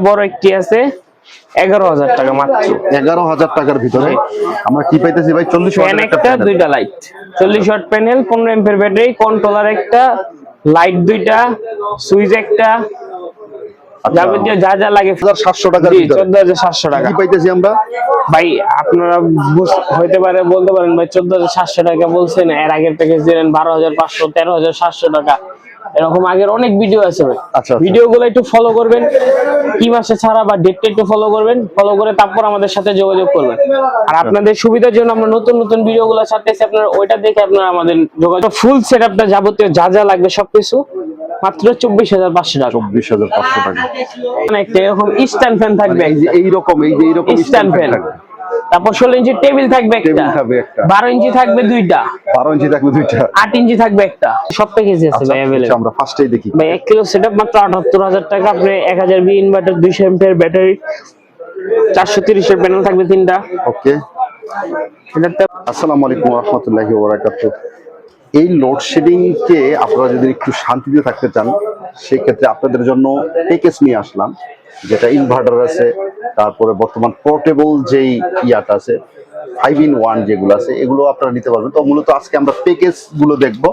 বড় একটি আছে 11,000 টাকা মাত্র। 11,000 টাকার ভিতরে আমরা কি পাইতেছি ভাই? 40 ফ্যান একটা, দুইটা light, 40 watt panel, 15 ampere battery, controller একটা, লাইট দুইটা, সুইচ একটা, যাবতীয় যা যা লাগে 700 টাকার ভিতরে 14,700 টাকা কি পাইতেছি আমরা ভাই। আপনারা হইতে পারে বলতে পারেন ভাই 14,700 টাকা বলছেন, এর আগের প্যাকেজ দিলেন 12,500, 13,700 টাকা, এরকম আগের অনেক ভিডিও আছে ভাই। ভিডিওগুলো একটু ফলো করবেন, কি মাসে ছাড়া বা ডেটটা একটু ফলো করবেন, ফলো করে তারপর আমাদের সাথে যোগাযোগ করবেন। আর আপনাদের সুবিধার জন্য আমরা নতুন নতুন ভিডিওগুলো ছাড়তেছি, আপনারা ওইটা দেখে আপনারা আমাদের যোগাযোগ। ফুল সেটআপটা যাবতীয় যা যা লাগবে সবকিছু মাত্র 24,500 টাকা। 24,500 টাকা। মানে একটা এরকম স্ট্যান্ড ফ্যান থাকবে, এইরকম স্ট্যান্ড ফ্যান, তারপর 16 ইঞ্চি টেবিল থাকবে একটা, 12 ইঞ্চি থাকবে দুইটা, 12 ইঞ্চি থাকবে দুইটা, 8 ইঞ্চি থাকবে একটা, সব প্যাকেজে আছে ভাই अवेलेबल। আমরা ফার্স্টেই দেখি ভাই 1 কিলো সেটআপ মাত্র 78,000 টাকা। আপনি 1000 বি ইনভার্টার, 200 এম্পিয়ার ব্যাটারি, 430 এর প্যানেল থাকবে তিনটা। ওকে, আসসালামু আলাইকুম ওয়া রাহমাতুল্লাহি ওয়া বারাকাতুহু। এই লোডশেডিং কে আপনারা যদি একটু শান্তিতে থাকতে চান, সেই ক্ষেত্রে আপনাদের জন্য প্যাকেজ নিয়ে আসলাম, যেটা ইনভার্টার আছে, তারপরে বর্তমান পোর্টেবল যেই ইয়াটা আছে 5-in-1 যেগুলো আছে, এগুলো আপনারা নিতে পারবেন। তো মূলত আজকে আমরা প্যাকেজ গুলো দেখবো।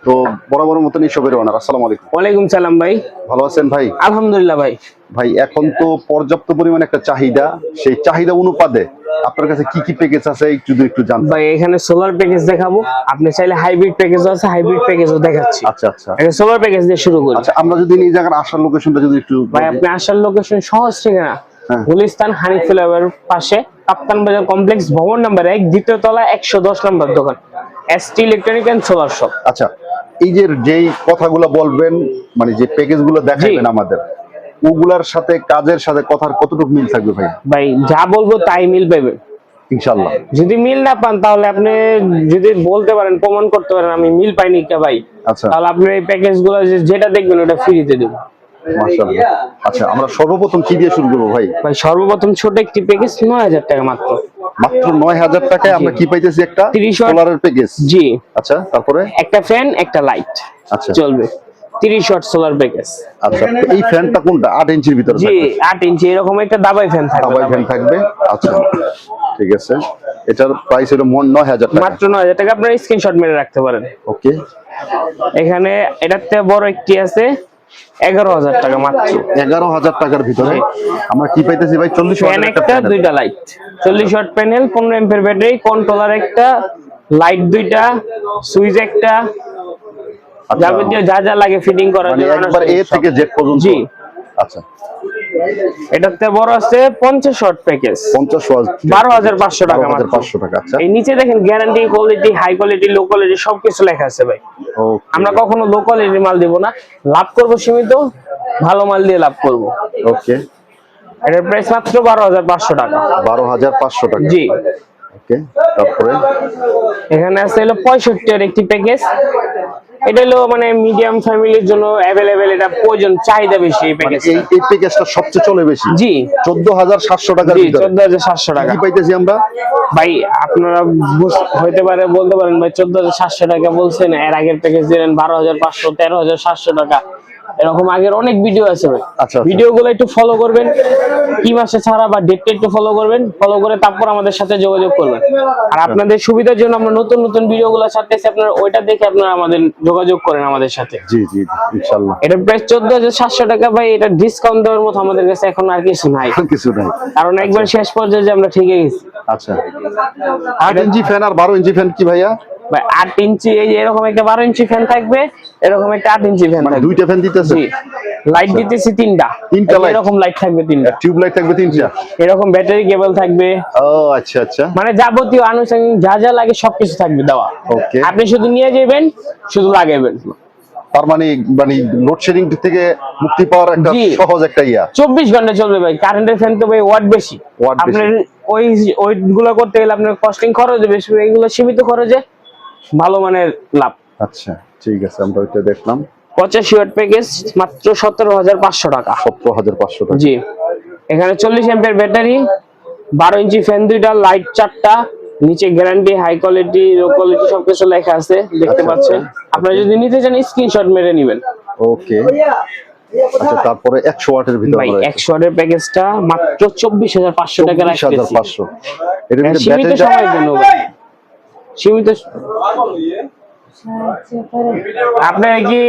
তো বরাবর মতন এসবের ওনার আসসালামু আলাইকুম। ওয়ালাইকুম সালাম ভাই, ভালো আছেন ভাই? আলহামদুলিল্লাহ ভাই। ভাই এখন তো পর্যাপ্ত পরিমাণে একটা চাহিদা, সেই চাহিদা অনুপাতে আপনার কাছে কি কি প্যাকেজ আছে একটু জানতে ভাই। এখানে সোলার প্যাকেজ দেখাবো, আপনি চাইলে হাইব্রিড প্যাকেজও আছে, হাইব্রিড প্যাকেজও দেখাচ্ছি। আচ্ছা আচ্ছা, এটা সোলার প্যাকেজ দিয়ে শুরু করি। আচ্ছা, আমরা যদি এই জায়গার আসার লোকেশনটা যদি একটু ভাই, আপনি আসার লোকেশন সহজ ঠিকানা গুলিস্তান হানিফ ফ্লাইওভার পাশে কাপ্তান বাজার কমপ্লেক্স, ভবন নাম্বার 1, দ্বিতীয় তলা, 110 নম্বর দোকান, ST electronic and solar shop. আচ্ছা, এই যে যেই কথাগুলো বলবেন, মানে যে প্যাকেজগুলো দেখাবেন আমাদের, ওগুলার সাথে কাজের সাথে কথার কতটুকু মিল থাকবে ভাই? ভাই যা বলবো তাই মিল পাবেন ইনশাআল্লাহ। যদি মিল না পান তাহলে আপনি যদি বলতে পারেন, প্রমাণ করতে পারেন আমি মিল পাইনি কে ভাই, আচ্ছা, তাহলে আপনি এই প্যাকেজগুলো যেটা দেখবেন ওটা ফ্রিতে দেব। মাশাআল্লাহ। আচ্ছা, আমরা সর্বপ্রথম কি দিয়ে শুরু করব ভাই? ভাই সর্বপ্রথম ছোট একটি প্যাকেজ 9,000 টাকা মাত্র। মাত্র 9,000 টাকায় আমরা কি পাইতেছি? একটা 30 সোলারের প্যাকেজ। জি। আচ্ছা, তারপরে একটা ফ্যান, একটা লাইট। আচ্ছা, চলবে 30 ওয়াট সোলার প্যাকেজ। আচ্ছা, এই ফ্যানটা কোনটা? 8 ইঞ্চির ভিতরে জি, থাকবে? 8 ইঞ্চি এরকম একটা দাবাই ফ্যান থাকবে। দাবাই ফ্যান থাকবে। আচ্ছা, ঠিক আছে। এটার প্রাইস হলো 9,000 টাকা। মাত্র 9,000 টাকা। আপনারা স্ক্রিনশট মেরে রাখতে পারেন। ওকে, এখানে এটাতে বড় একটি আছে 11,000 টাকা মাত্র। 11,000 টাকার ভিতরে আমরা কি পাইতেছি ভাই? 40 ফ্যান একটা, দুইটা light, 40 watt panel, 15 ampere battery, controller একটা, লাইট দুইটা, সুইচ একটা, যাবতীয় যা যা লাগে ফিটিং করার জন্য একবার এ থেকে জেড পর্যন্ত। জি। আচ্ছা, এটাতে বড় আছে 50 ওয়াট প্যাকেজ, 50 ওয়াট, 12,500 টাকা মাত্র। 12,500 টাকা। আচ্ছা, এই নিচে দেখেন guarantee, quality, high quality, low quality সবকিছু লেখা আছে ভাই। আমরা কখনো লো কোয়ালিটির মাল দিব না, লাভ করব সীমিত, ভালো মাল দিয়ে লাভ করব। ওকে, এটার প্রাইস মাত্র 12,500 টাকা। 12,500 টাকা। জি। ওকে, তারপরে এখানে আছে হলো 65 এর একটি প্যাকেজ। এটা হলো মানে মিডিয়াম ফ্যামিলির জন্য अवेलेबल, এটা প্রয়োজন, চাহিদা বেশি এই প্যাকেজ। এই প্যাকেজটা সবচেয়ে চলে বেশি। জি, 14,700 টাকার জি, ভিতরে 14,700 টাকা কি পাইতেছি আমরা ভাই। আপনারা হইতে পারে বলতে পারেন ভাই 14,700 টাকা বলছেন, এর আগের প্যাকেজ দিলেন 12,500, 13,700 টাকা, এরকম আগের অনেক ভিডিও আছে ভাই। আচ্ছা, ভিডিওগুলো একটু ফলো করবেন, কি মাসে ছাড়া বা ডেটটা একটু ফলো করবেন, ফলো করে তারপর আমাদের সাথে যোগাযোগ করবেন। আর আপনাদের সুবিধার জন্য আমরা নতুন নতুন ভিডিওগুলো ছাড়তেছি, আপনারা ওইটা দেখে আপনারা আমাদের যোগাযোগ করেন আমাদের সাথে। জি জি, ইনশাআল্লাহ। এটা প্রাইস 14,700 টাকা ভাই। এটা ডিসকাউন্ট দেওয়ার মতো আমাদের কাছে এখন আর কিছু নাই, কারণ একবার শেষ পর্যায়ে যে আমরা ঠিকই গেছি। আচ্ছা, 8 ইঞ্চি ফ্যান আর 12 ইঞ্চি ফ্যান কি ভাইয়া? ভাই 8 ইঞ্চি, এই যে এরকম একটা 12 ইঞ্চি ফ্যান থাকবে, এরকম একটা 8 ইঞ্চি ফ্যান থাকবে। দুইটা ফ্যান দিতেছে? জি, লাইট দিতেছি তিনটা লাইট, এরকম লাইট থাকবে তিনটা, টিউব লাইট থাকবে তিনটা, এরকম ব্যাটারি কেবল থাকবে। ও আচ্ছা আচ্ছা, মানে যাবতীয় আনুষঙ্গিক যা যা লাগে সবকিছু থাকবে দেওয়া। ওকে, আপনি শুধু নিয়ে যাবেন, শুধু লাগাবেন। তার মানে লোডশেডিং থেকে মুক্তি পাওয়ার একটা সহজ একটা ইয়া। 24 ঘন্টা চলবে ভাই। কারেন্টের ফ্যান তো ভাই ওয়াট বেশি, আপনার ওই ওইগুলো করতে গেলে আপনার কস্টিং খরচ বেশি, এগুলো সীমিত খরচে ভালো মানের লাভ। আচ্ছা, ঠিক আছে, আমরা ওইটা দেখলাম। 85 ওয়াট প্যাকেজ মাত্র 17,500 টাকা। 17,500 টাকা। জি। এখানে 40 এম্পিয়ার ব্যাটারি, 12 ইঞ্চি ফ্যান দুইটা, লাইট চারটা, নিচে guarantee, high quality, low quality সবকিছু লেখা আছে, দেখতে পাচ্ছেন। আপনারা যদি নিতে চান স্ক্রিনশট মেরে নেবেন। ওকে, আচ্ছা, তারপরে 100 ওয়াটের ভিতরে ভাই আমরা 100 ওয়াটের প্যাকেজটা মাত্র 24500 টাকা রাখতেছি। 24500 এর ভিতরে সীমিত ব্যাটারিটা সময়ের জন্য ভাই, সীমিত। আপনার কি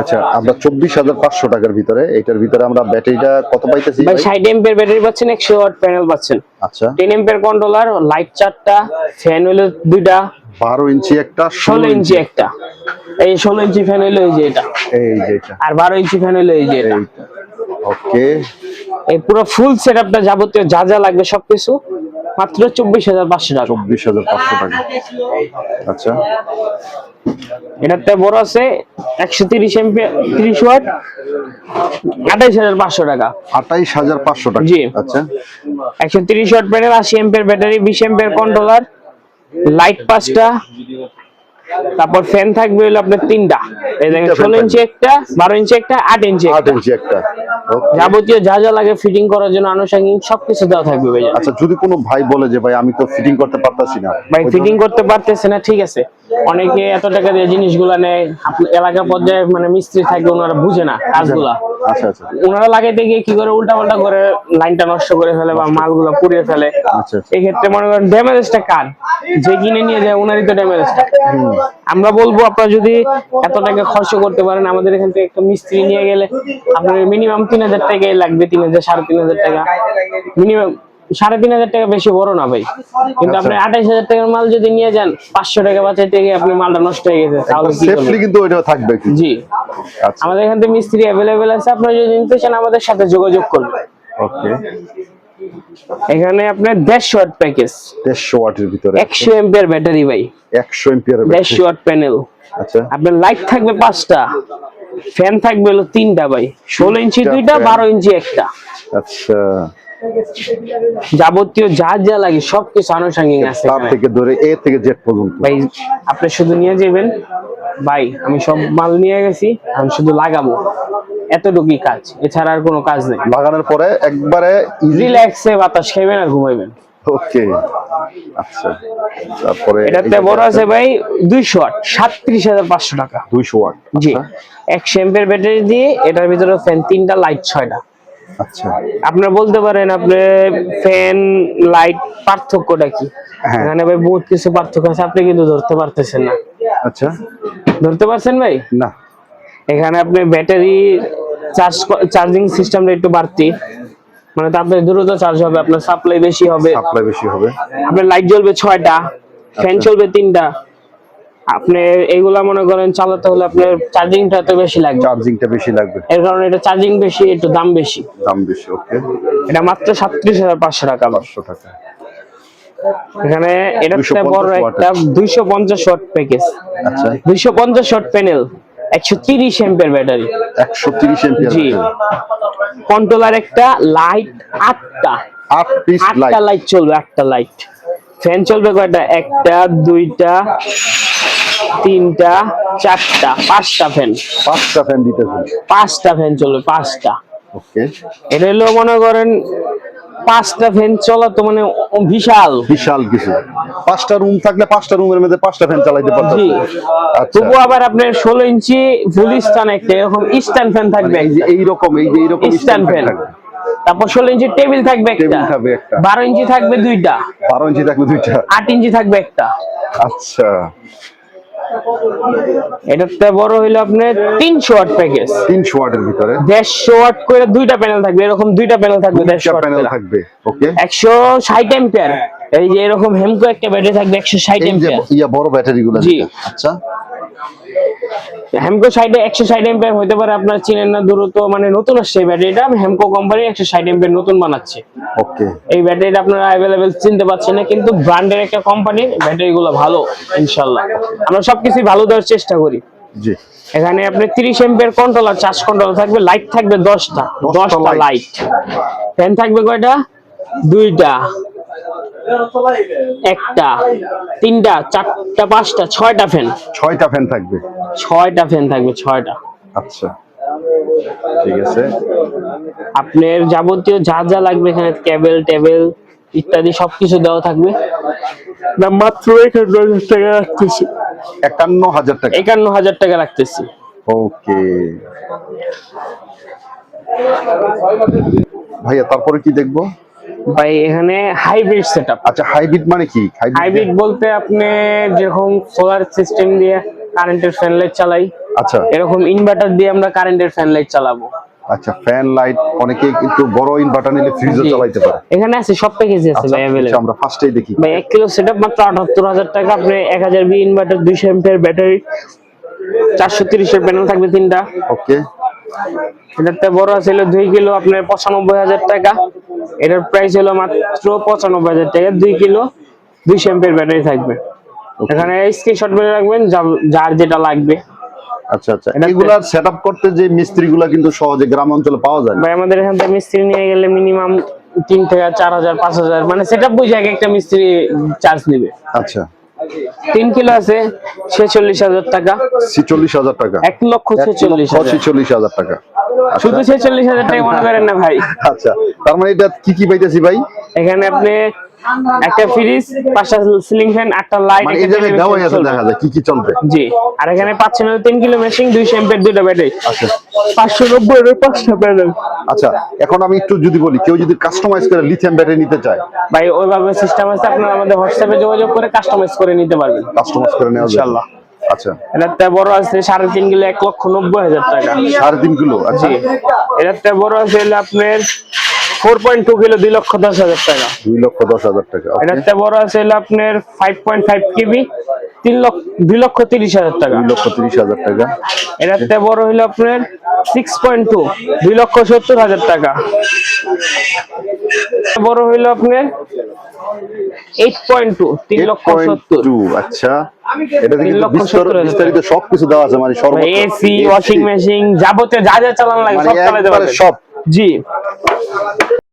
আচ্ছা, আমরা 24500 টাকার ভিতরে, এটার ভিতরে আমরা ব্যাটারিটা কত পাইতেছি ভাই ভাই? 60 এম্পিয়ার ব্যাটারি পাচ্ছেন, 100 ওয়াট প্যানেল পাচ্ছেন, আচ্ছা, 10 এম্পিয়ার কন্ট্রোলার, লাইট 4টা, ফ্যান হলো 2টা, 12 ইঞ্চি একটা, 16 ইঞ্চি একটা। এই 16 ইঞ্চি ফ্যান হলো এই যে এটা, এই যে এটা, আর 12 ইঞ্চি ফ্যান হলো এই যে এটা। এইটা। ওকে, এই পুরো ফুল সেটআপটা যাবতীয় যা যা লাগবে সবকিছু মাত্র 24500 টাকা। 24500 টাকা। আচ্ছা, এটাতে বড় আছে 130 এম্পিয়ার 30 ওয়াট, 28500 টাকা। 28500 টাকা। জি। আচ্ছা, 130 watt panel, 80 ampere battery, 20 ampere controller, light 5টা, তারপর ফ্যান থাকবে হলো আপনার 3টা। এই দেখেন 16 ইঞ্চি একটা, 12 ইঞ্চি একটা, 8 ইঞ্চি 8 একটা। ইঞ্চি একটা। ওকে। যাবতীয় যা যা লাগে ফিটিং করার জন্য আনুষঙ্গিক সবকিছু দেওয়া থাকবে ভাই। আচ্ছা, যদি কোনো ভাই বলে যে ভাই আমি তো ফিটিং করতে পারতাছি না, ভাই ফিটিং করতে পারতেছে না, ঠিক আছে, অনেকে এত টাকা দিয়ে জিনিসগুলা নেয়, আপনার এলাকা পর্যায়ে মানে মিস্ত্রি থাকে, ওনারা বুঝে না কাজগুলা। আচ্ছা আচ্ছা ওনারা লাগাইতে গিয়ে কি করে উল্টা পাল্টা করে লাইনটা নষ্ট করে ফেলে বা মালগুলা পুড়িয়ে ফেলে। আচ্ছা। এই ক্ষেত্রে মনে করেন ড্যামেজটা কার, যে কিনে নিয়ে যায় ওনারই তো ড্যামেজটা। আমরা বলবো আপনারা যদি এত টাকা খরচ করতে পারেন, আমাদের এখান থেকে একটা মিস্ত্রি নিয়ে গেলে আপনার মিনিমাম 3000 টাকাই লাগবে, 3000 3500 টাকা মিনিমাম, 3500 টাকা বেশি বড় না ভাই। কিন্তু আপনি 28000 টাকার মাল যদি নিয়ে যান, 500 টাকা বাঁচাইতে গিয়ে আপনি মালটা নষ্ট হয়ে গেছে, তাহলে কি সেফলি করবেন? কিন্তু ওইটা থাকবে কি? জি, আচ্ছা, আমাদের এখান থেকে মিস্ত্রি অ্যাভেলেবেল আছে, আপনারা যদি নিতে চান আমাদের সাথে যোগাযোগ করবেন। ওকে। এখানে আপনার 150 ওয়াট প্যাকেজ, 150 ওয়াটের ভিতরে 100 এম্পিয়ার ব্যাটারি ভাই, 100 এম্পিয়ার 150 ওয়াট প্যানেল। আচ্ছা, আপনার লাইট থাকবে 5টা, ফ্যান থাকবে হলো 3টা ভাই, 16 ইঞ্চি 2টা, 12 ইঞ্চি একটা। আচ্ছা, যাবতীয় যা যা লাগে সবকিছু আনুষঙ্গিক আছে তার এখানে। থেকে ধরে এ থেকে জেড পর্যন্ত। ভাই আপনি শুধু নিয়ে যাবেন, ভাই আমি সব মাল নিয়ে গেছি, আমি শুধু লাগাবো, এতটুকুই কাজ, এছাড়া আর কোনো কাজ নেই। লাগানোর পরে একবারে ইজি। রিল্যাক্সে বাতাস খাইবেন আর ঘুমাইবেন। ওকে। আচ্ছা, তারপরে এটাতে বড় আছে ভাই 200 ওয়াট, 37500 টাকা। 200 ওয়াট। জি, 100 এম্পিয়ার ব্যাটারি দিয়ে, এটার ভিতরে ফ্যান 3টা, লাইট 6টা। আচ্ছা, আপনারা বলতে পারেন আপনি ফ্যান লাইট পার্থক্যটা কি? হ্যাঁ। এখানে ভাই বহুত কিছু পার্থক্য আছে, আপনি কিন্তু ধরতে পারতেছেন না। আচ্ছা, ধরতে পারছেন ভাই? না, এখানে আপনি ব্যাটারি চার্জিং সিস্টেমটা একটু বাড়তি, মানে আপনার দ্রুত চার্জ হবে, আপনার সাপ্লাই বেশি হবে, সাপ্লাই বেশি হবে। আপনার লাইট জ্বলবে 6টা, ফ্যান চলবে 3টা। আপনি এগুলা মনে করেন চালাতে হলে আপনার চার্জিংটা তো বেশি লাগবে, চার্জিংটা বেশি লাগবে, এর কারণে এটা চার্জিং বেশি, একটু দাম বেশি। দাম বেশি। ওকে। এটা মাত্র 37500 টাকা। 500 টাকা। এখানে এটাতে 250 বড় একটা 250 ওয়াট প্যাকেজ। আচ্ছা, 250 watt panel, 130 ampere battery, 130 ampere জি, কন্ট্রোলার একটা, লাইট 8টা, 8 পিস লাইট। 8টা লাইট চলবে, 8টা লাইট। ফ্যান চলবে কয়টা? 1টা 2টা 3টা 4টা, 5টা ফ্যান, 5টা ফ্যান দিতেছেন। 5টা ফ্যান চলবে, 5টা। ওকে। এটা হলো মনে করেন 5টা ফ্যান চলা তো মানে বিশাল। বিশাল কিছু। 5টা রুম থাকলে 5টা রুমের মধ্যে 5টা ফ্যান চালাতে পারতেন। জি। আচ্ছা, তবু আবার আপনার 16 ইঞ্চি ফুল স্ট্যান্ড একটা, এরকম স্ট্যান্ড ফ্যান থাকবে, এই যে এইরকম স্ট্যান্ড ফ্যান। তারপর 16 ইঞ্চি টেবিল থাকবে একটা, টেবিল থাকবে একটা। 12 ইঞ্চি থাকবে 2টা, 12 ইঞ্চি থাকবে 2টা। 8 ইঞ্চি থাকবে একটা। আচ্ছা, এটাতে বড় হইলো আপনার 300 ওয়াট প্যাকেজ, 300 ওয়াটের ভিতরে 150 ওয়াট করে 2টা প্যানেল থাকবে, এরকম 2টা প্যানেল থাকবে 150 ওয়াট প্যানেল করে। থাকবে। ওকে। 160 এম্পিয়ার, এই যে এরকম হেমকো একটা ব্যাটারি থাকবে 160 এই যে এম্পিয়ার। ইয়া বড় ব্যাটারি গুলো। জি। আচ্ছা, হেমকো সাইডে 160 এম্পিয়ার হতে পারে, আপনার চিনেন না, দ্রুত মানে নতুন আসছে ব্যাটারিটা, হেমকো কোম্পানি 160 এম্পিয়ার নতুন বানাচ্ছে। ওকে। এই ব্যাটারিটা আপনারা অ্যাভেলেবেল চিনতে পাচ্ছেন না, কিন্তু ব্র্যান্ডের একটা কোম্পানি, ব্যাটারি গুলো ভালো ইনশাআল্লাহ। আমরা সবকিছু ভালো দেওয়ার চেষ্টা করি। জি। এখানে আপনি 30 এম্পিয়ার কন্ট্রোলার, চার্জ কন্ট্রোলার থাকবে, লাইট থাকবে 10টা লাইট, ফ্যান থাকবে কয়টা? 2টা, 1টা 3টা 4টা 5টা 6টা ফ্যান, 6টা ফ্যান থাকবে। 6টা ফ্যান থাকবে, 6টা। আচ্ছা, ঠিক আছে। আপনার যাবতীয় যা যা লাগবে এখানে কেবল টেবিল ইত্যাদি সবকিছু দেওয়া থাকবে। দাম মাত্র 51,000 টাকা রাখতেছি। 51000 টাকা। 51,000 টাকা রাখতেছি। ওকে ভাইয়া, তারপরে কি দেখবো? ভাই এখানে হাইব্রিড সেটআপ। আচ্ছা, হাইব্রিড মানে কি? হাইব্রিড বলতে আপনি যেরকম সোলার সিস্টেম দিয়ে কারেন্টের ফ্যান লাইট চালাই, আচ্ছা এরকম ইনভার্টার দিয়ে আমরা কারেন্টের ফ্যান লাইট চালাবো। আচ্ছা, ফ্যান লাইট, অনেকে কিন্তু বড় ইনভার্টার নিলে ফ্রিজও জি। চালাইতে পারে। এখানে আছে সব প্যাকেজে আছে ভাই अवेलेबल। আমরা ফার্স্টেই দেখি ভাই 1 কিলো সেটআপ মাত্র 78000 টাকা। আপনি 1000 বি ইনভার্টার, 200 এম্পিয়ার ব্যাটারি, 430 এর প্যানেল থাকবে 3টা। ওকে, এটাতে বড় আছে হলো 2 কিলো আপনার 95000 টাকা। এটার প্রাইস হলো মাত্র 95000 টাকা। 2 কিলো 200 এম্পিয়ার ব্যাটারি থাকবে। এখানে স্ক্রিনশট মেরে রাখবেন যার যেটা লাগবে। আচ্ছা আচ্ছা, এগুলা সেটআপ করতে যে মিস্ত্রিগুলা কিন্তু সহজে গ্রাম অঞ্চলে পাওয়া যায় না। ভাই আমাদের এখান থেকে মিস্ত্রি নিয়ে গেলে মিনিমাম 3 থেকে 4000 5000 মানে সেটআপ বুঝে একটা মিস্ত্রি চার্জ নেবে। আচ্ছা, 3 কিলো আছে 46000 টাকা। 46000 টাকা, 1,46,000 টাকা। শুধু 46000 টাকা মনে করেন না ভাই। আচ্ছা, তার মানে এটা কি কি পাইতেছি ভাই? এখানে আপনি একটা ফ্রিজ, 5টা সিলিং ফ্যান, 8টা লাইট, মানে এই জায়গায় দেওয়াই আছে, দেখা যায় কি কি চলবে। জি, আর এখানে পাচ্ছেন 3 কিলো মেশিং, 200 এম্পিয়ার, 2টা ব্যাটারি। আচ্ছা 590 এর 5টা প্যানেল। আচ্ছা, এখন আমি একটু যদি বলি, কেউ যদি কাস্টমাইজ করে লিথিয়াম ব্যাটারি নিতে চায়, ভাই ওইভাবে সিস্টেম আছে, আপনারা আমাদের হোয়াটসঅ্যাপে যোগাযোগ করে কাস্টমাইজ করে নিতে পারবেন কাস্টমাইজ করে নেওয়া যায় ইনশাআল্লাহ। আচ্ছা, এটাতে বড় আছে 3.5 কিলো 1,90,000 টাকা। 3.5 কিলো। আচ্ছা, জি, এটাতে বড় আছে হলো আপনার 4.2 কিলো 2,10,000 টাকা। 2,10,000 টাকা। এটাতে বড় আছে হলো আপনার 5.5 কেবি 2,30,000 টাকা। 2,30,000 টাকা। এটাতে বড় হলো আপনার 6.2 2,70,000 টাকা। বড় হইলো আপনার 8.2 3,70,000। আচ্ছা, এটা কিন্তু বিস্তারিত সবকিছু দেওয়া আছে, মানে সর্বোচ্চ এসি, ওয়াশিং মেশিন, যাবতীয় যা যা চালানো লাগে সব চালাতে পারবেন। সব। জি।